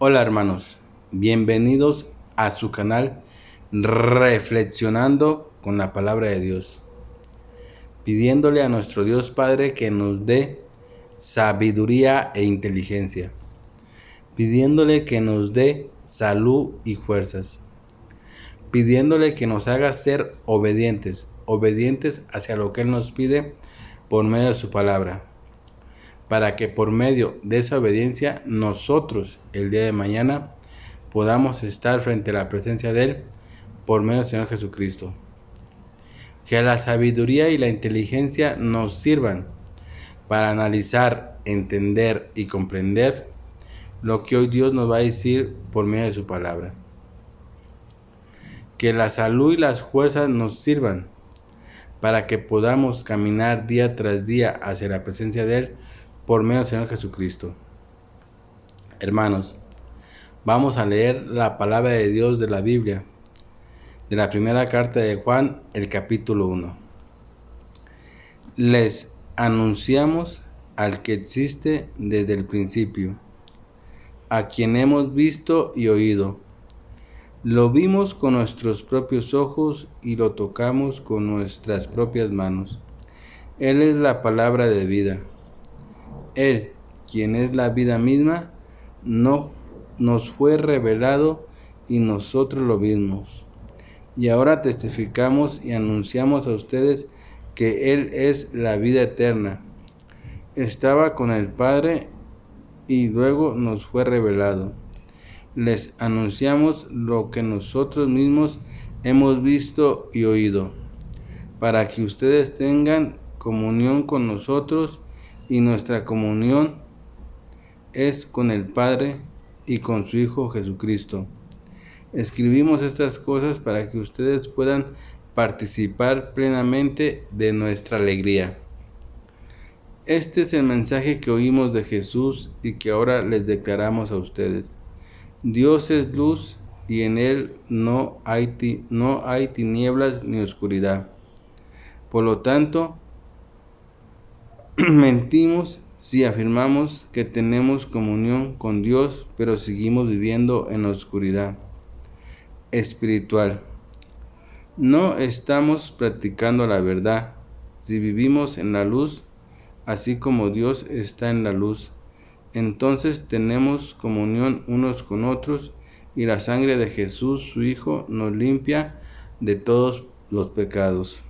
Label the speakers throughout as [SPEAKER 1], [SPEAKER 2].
[SPEAKER 1] Hola hermanos, bienvenidos a su canal Reflexionando con la Palabra de Dios, pidiéndole a nuestro Dios Padre que nos dé sabiduría e inteligencia, pidiéndole que nos dé salud y fuerzas, pidiéndole que nos haga ser obedientes hacia lo que Él nos pide por medio de su palabra, para que por medio de esa obediencia nosotros el día de mañana podamos estar frente a la presencia de Él por medio del Señor Jesucristo. Que la sabiduría y la inteligencia nos sirvan para analizar, entender y comprender lo que hoy Dios nos va a decir por medio de su palabra. Que la salud y las fuerzas nos sirvan para que podamos caminar día tras día hacia la presencia de Él por medio del Señor Jesucristo. Hermanos, vamos a leer la palabra de Dios de la Biblia, de la primera carta de Juan, el capítulo 1. Les anunciamos al que existe desde el principio, a quien hemos visto y oído. Lo vimos con nuestros propios ojos y lo tocamos con nuestras propias manos. Él es la palabra de vida. Él, quien es la vida misma, no nos fue revelado y nosotros lo vimos. Y ahora testificamos y anunciamos a ustedes que Él es la vida eterna. Estaba con el Padre y luego nos fue revelado. Les anunciamos lo que nosotros mismos hemos visto y oído, para que ustedes tengan comunión con nosotros, y nuestra comunión es con el Padre y con su Hijo Jesucristo. Escribimos estas cosas para que ustedes puedan participar plenamente de nuestra alegría. Este es el mensaje que oímos de Jesús y que ahora les declaramos a ustedes. Dios es luz y en Él no hay tinieblas ni oscuridad. Por lo tanto, mentimos si afirmamos que tenemos comunión con Dios, pero seguimos viviendo en la oscuridad espiritual. No estamos practicando la verdad si vivimos en la luz, así como Dios está en la luz. Entonces tenemos comunión unos con otros, y la sangre de Jesús, su Hijo, nos limpia de todos los pecados.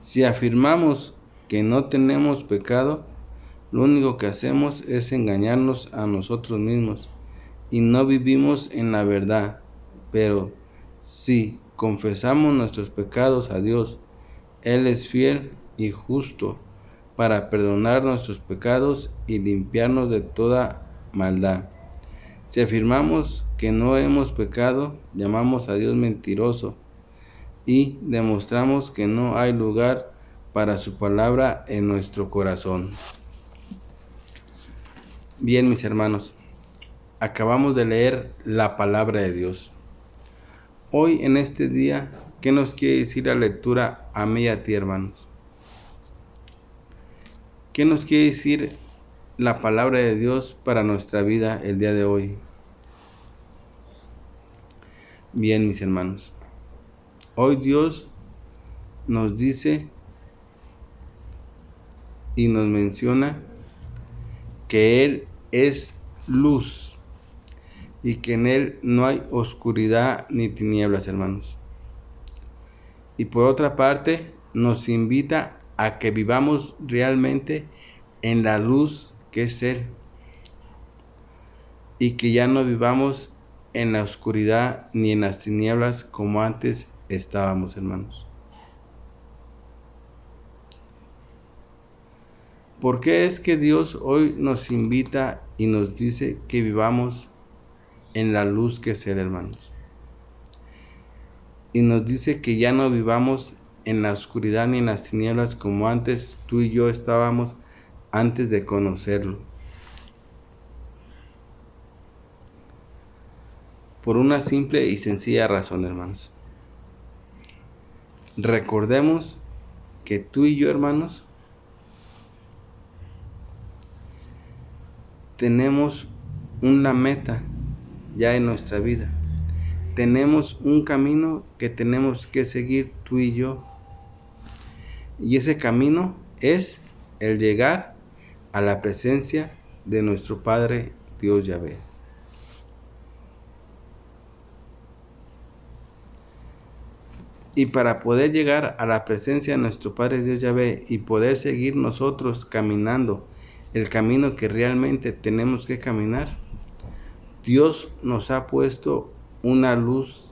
[SPEAKER 1] Si afirmamos que no tenemos pecado, lo único que hacemos es engañarnos a nosotros mismos y no vivimos en la verdad. Pero si confesamos nuestros pecados a Dios, Él es fiel y justo para perdonar nuestros pecados y limpiarnos de toda maldad. Si afirmamos que no hemos pecado, llamamos a Dios mentiroso y demostramos que no hay lugar para su palabra en nuestro corazón. Bien, mis hermanos, acabamos de leer la palabra de Dios. Hoy, en este día, ¿qué nos quiere decir la lectura a mí y a ti, hermanos? ¿Qué nos quiere decir la palabra de Dios para nuestra vida el día de hoy? Bien, mis hermanos, hoy Dios nos dice y nos menciona que Él es luz y que en Él no hay oscuridad ni tinieblas, hermanos. Y por otra parte, nos invita a que vivamos realmente en la luz que es Él, y que ya no vivamos en la oscuridad ni en las tinieblas como antes estábamos, hermanos. ¿Por qué es que Dios hoy nos invita y nos dice que vivamos en la luz que es Él, hermanos? Y nos dice que ya no vivamos en la oscuridad ni en las tinieblas como antes tú y yo estábamos antes de conocerlo. Por una simple y sencilla razón, hermanos. Recordemos que tú y yo, hermanos, tenemos una meta ya en nuestra vida. Tenemos un camino que tenemos que seguir tú y yo. Y ese camino es el llegar a la presencia de nuestro Padre Dios Yahvé. Y para poder llegar a la presencia de nuestro Padre Dios Yahvé y poder seguir nosotros caminando el camino que realmente tenemos que caminar, Dios nos ha puesto una luz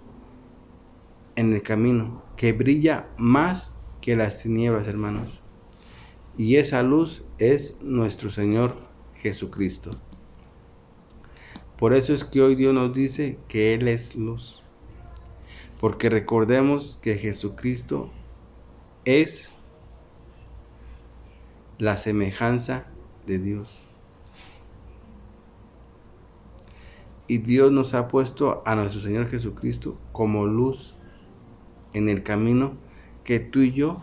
[SPEAKER 1] en el camino que brilla más que las tinieblas, hermanos. Y esa luz es nuestro Señor Jesucristo. Por eso es que hoy Dios nos dice que Él es luz. Porque recordemos que Jesucristo es la semejanza de Dios. Y Dios nos ha puesto a nuestro Señor Jesucristo como luz en el camino que tú y yo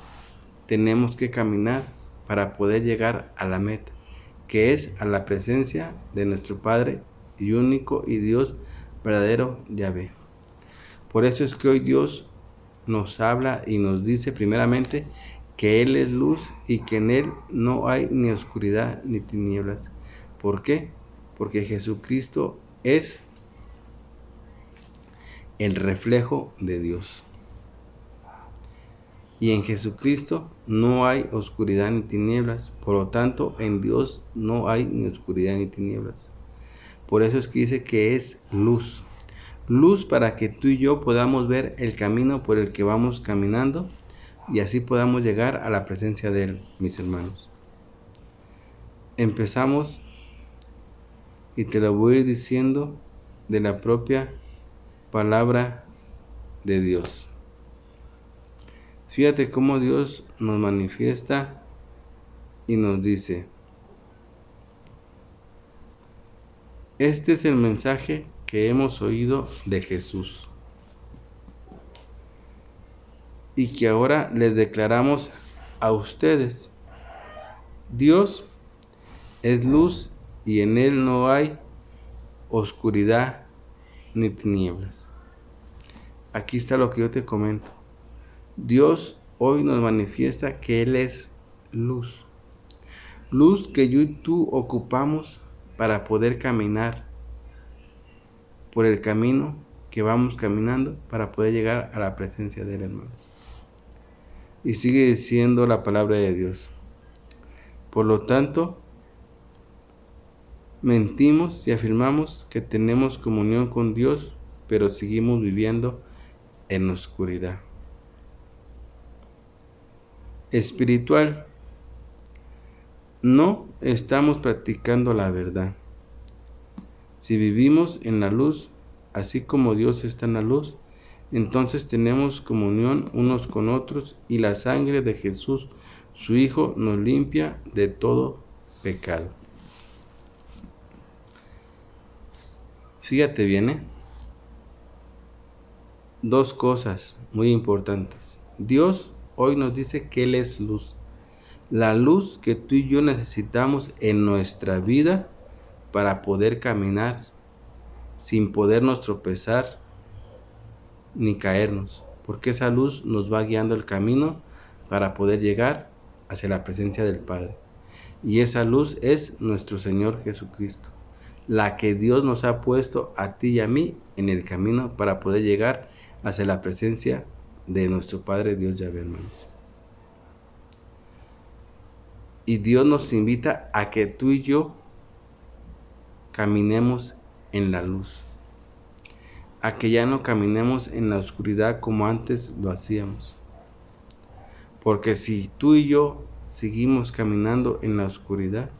[SPEAKER 1] tenemos que caminar para poder llegar a la meta, que es a la presencia de nuestro Padre y único y Dios verdadero Yahvé. Por eso es que hoy Dios nos habla y nos dice primeramente que Él es luz y que en Él no hay ni oscuridad ni tinieblas. ¿Por qué? Porque Jesucristo es el reflejo de Dios. Y en Jesucristo no hay oscuridad ni tinieblas. Por lo tanto, en Dios no hay ni oscuridad ni tinieblas. Por eso es que dice que es luz. Luz para que tú y yo podamos ver el camino por el que vamos caminando y así podamos llegar a la presencia de Él, mis hermanos. Empezamos y te lo voy a ir diciendo de la propia palabra de Dios. Fíjate cómo Dios nos manifiesta y nos dice: este es el mensaje que hemos oído de Jesús y que ahora les declaramos a ustedes. Dios es luz y en Él no hay oscuridad ni tinieblas. Aquí está lo que yo te comento. Dios hoy nos manifiesta que Él es luz. Luz que yo y tú ocupamos para poder caminar por el camino que vamos caminando para poder llegar a la presencia de Él, hermanos. Y sigue diciendo la palabra de Dios: por lo tanto, mentimos y afirmamos que tenemos comunión con Dios, pero seguimos viviendo en oscuridad espiritual. No estamos practicando la verdad. Si vivimos en la luz, así como Dios está en la luz, entonces tenemos comunión unos con otros y la sangre de Jesús, su Hijo, nos limpia de todo pecado. Fíjate bien, dos cosas muy importantes. Dios hoy nos dice que Él es luz. La luz que tú y yo necesitamos en nuestra vida para poder caminar sin podernos tropezar ni caernos, porque esa luz nos va guiando el camino para poder llegar hacia la presencia del Padre. Y esa luz es nuestro Señor Jesucristo, la que Dios nos ha puesto a ti y a mí en el camino para poder llegar hacia la presencia de nuestro Padre Dios Yahvé, hermanos. Y Dios nos invita a que tú y yo caminemos en la luz, a que ya no caminemos en la oscuridad como antes lo hacíamos. Porque si tú y yo seguimos caminando en la oscuridad,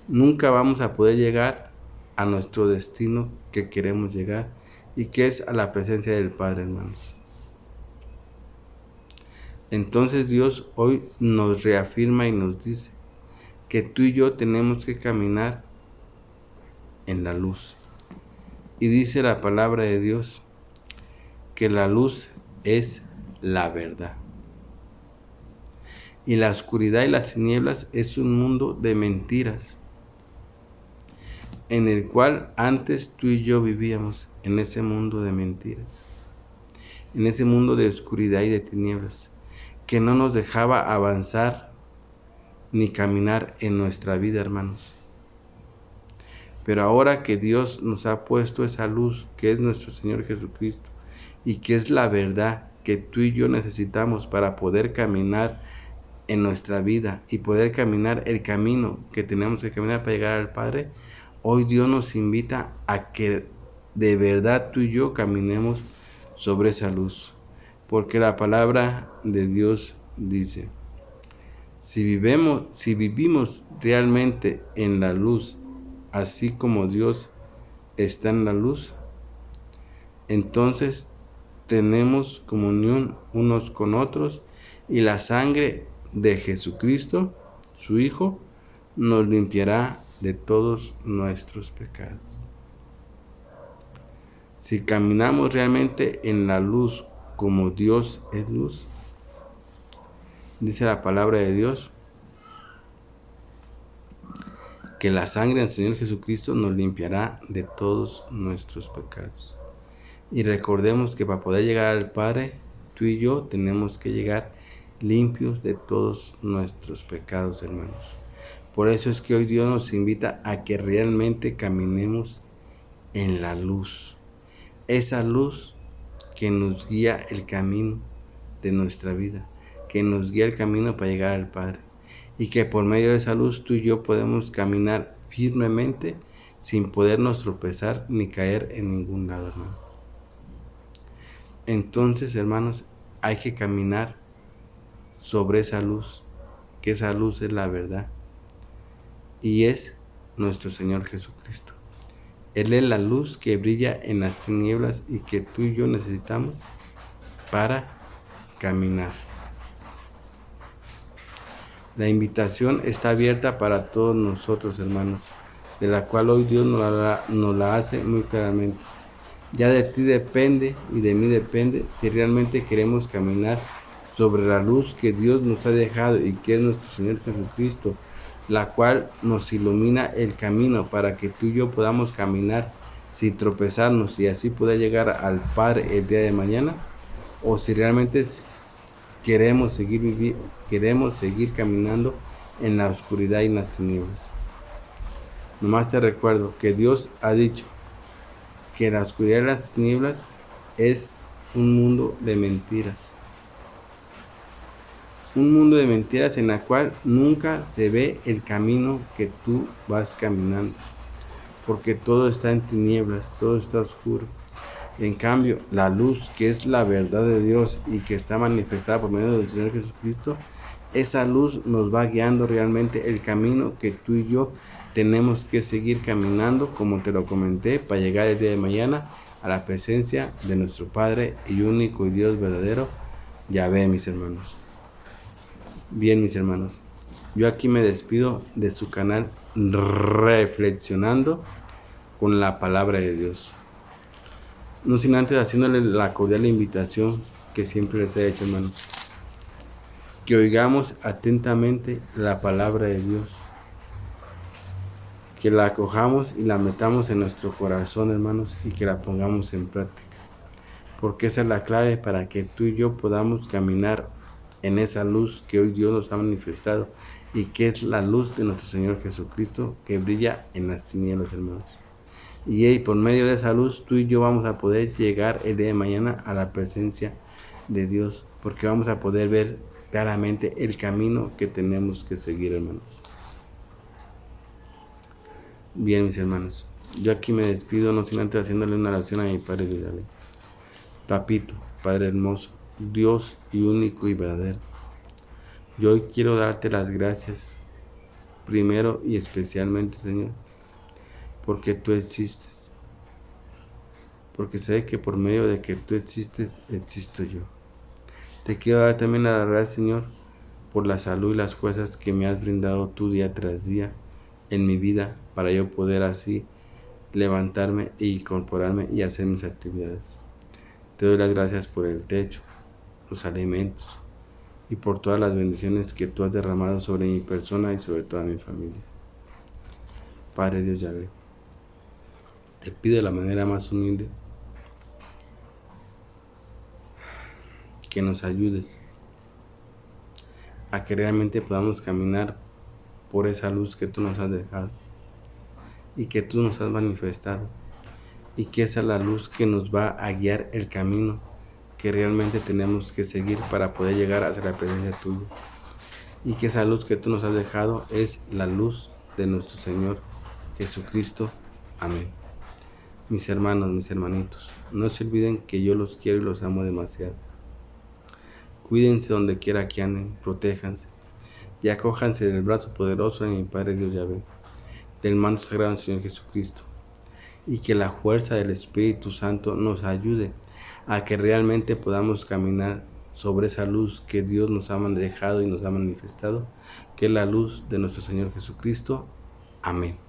[SPEAKER 1] nunca vamos a poder llegar a nuestro destino que queremos llegar, y que es a la presencia del Padre, hermanos. Entonces Dios hoy nos reafirma y nos dice que tú y yo tenemos que caminar en la luz. Y dice la palabra de Dios que la luz es la verdad. Y la oscuridad y las tinieblas es un mundo de mentiras. en el cual antes tú y yo vivíamos, en ese mundo de mentiras, en ese mundo de oscuridad y de tinieblas, que no nos dejaba avanzar ni caminar en nuestra vida, hermanos. Pero ahora que Dios nos ha puesto esa luz, que es nuestro Señor Jesucristo, y que es la verdad que tú y yo necesitamos para poder caminar en nuestra vida y poder caminar el camino que tenemos que caminar para llegar al Padre, hoy Dios nos invita a que de verdad tú y yo caminemos sobre esa luz. Porque la palabra de Dios dice, si vivimos realmente en la luz, así como Dios está en la luz, entonces tenemos comunión unos con otros y la sangre de Jesucristo, su Hijo, nos limpiará de todos nuestros pecados. Si caminamos realmente en la luz como Dios es luz, dice la palabra de Dios, que la sangre del Señor Jesucristo nos limpiará de todos nuestros pecados. Y recordemos que para poder llegar al Padre, tú y yo tenemos que llegar limpios de todos nuestros pecados, hermanos. Por eso es que hoy Dios nos invita a que realmente caminemos en la luz. Esa luz que nos guía el camino de nuestra vida, que nos guía el camino para llegar al Padre. Y que por medio de esa luz tú y yo podemos caminar firmemente sin podernos tropezar ni caer en ningún lado, hermano. Entonces, hermanos, hay que caminar sobre esa luz, que esa luz es la verdad y es nuestro Señor Jesucristo. Él es la luz que brilla en las tinieblas y que tú y yo necesitamos para caminar. La invitación está abierta para todos nosotros, hermanos, de la cual hoy Dios nos la hace muy claramente. Ya de ti depende y de mí depende si realmente queremos caminar sobre la luz que Dios nos ha dejado y que es nuestro Señor Jesucristo, la cual nos ilumina el camino para que tú y yo podamos caminar sin tropezarnos y así poder llegar al Padre el día de mañana, o si realmente queremos seguir caminando en la oscuridad y en las tinieblas. Nomás te recuerdo que Dios ha dicho que la oscuridad y las tinieblas es un mundo de mentiras. Un mundo de mentiras en la cual nunca se ve el camino que tú vas caminando. Porque todo está en tinieblas, todo está oscuro. En cambio, la luz, que es la verdad de Dios y que está manifestada por medio del Señor Jesucristo, esa luz nos va guiando realmente el camino que tú y yo tenemos que seguir caminando, como te lo comenté, para llegar el día de mañana a la presencia de nuestro Padre y único y Dios verdadero, Yahvé, mis hermanos. Bien, mis hermanos, yo aquí me despido de su canal Reflexionando con la Palabra de Dios. No sin antes haciéndole la cordial invitación que siempre les he hecho, hermanos. Que oigamos atentamente la palabra de Dios. Que la acojamos y la metamos en nuestro corazón, hermanos, y que la pongamos en práctica. Porque esa es la clave para que tú y yo podamos caminar en esa luz que hoy Dios nos ha manifestado y que es la luz de nuestro Señor Jesucristo que brilla en las tinieblas, hermanos. Y por medio de esa luz tú y yo vamos a poder llegar el día de mañana a la presencia de Dios, porque vamos a poder ver claramente el camino que tenemos que seguir, hermanos. Bien, mis hermanos, yo aquí me despido, no sin antes haciéndole una oración a mi Padre Dios. Papito, Padre hermoso, Dios y único y verdadero, yo hoy quiero darte las gracias, primero y especialmente, Señor, porque tú existes. Porque sé que por medio de que tú existes, existo yo. Te quiero dar también las gracias, Señor, por la salud y las fuerzas que me has brindado tú día tras día en mi vida, para yo poder así levantarme e incorporarme y hacer mis actividades. Te doy las gracias por el techo, los alimentos y por todas las bendiciones que tú has derramado sobre mi persona y sobre toda mi familia. Padre Dios Yahvé, te pido de la manera más humilde que nos ayudes a que realmente podamos caminar por esa luz que tú nos has dejado y que tú nos has manifestado, y que esa es la luz que nos va a guiar el camino que realmente tenemos que seguir para poder llegar hacia la presencia tuya, y que esa luz que tú nos has dejado es la luz de nuestro Señor Jesucristo. Amén. Mis hermanos, mis hermanitos, no se olviden que yo los quiero y los amo demasiado. Cuídense donde quiera que anden, protéjanse y acójanse del brazo poderoso de mi Padre Dios Yahvé, del manto sagrado del Señor Jesucristo, y que la fuerza del Espíritu Santo nos ayude a que realmente podamos caminar sobre esa luz que Dios nos ha dejado y nos ha manifestado, que es la luz de nuestro Señor Jesucristo. Amén.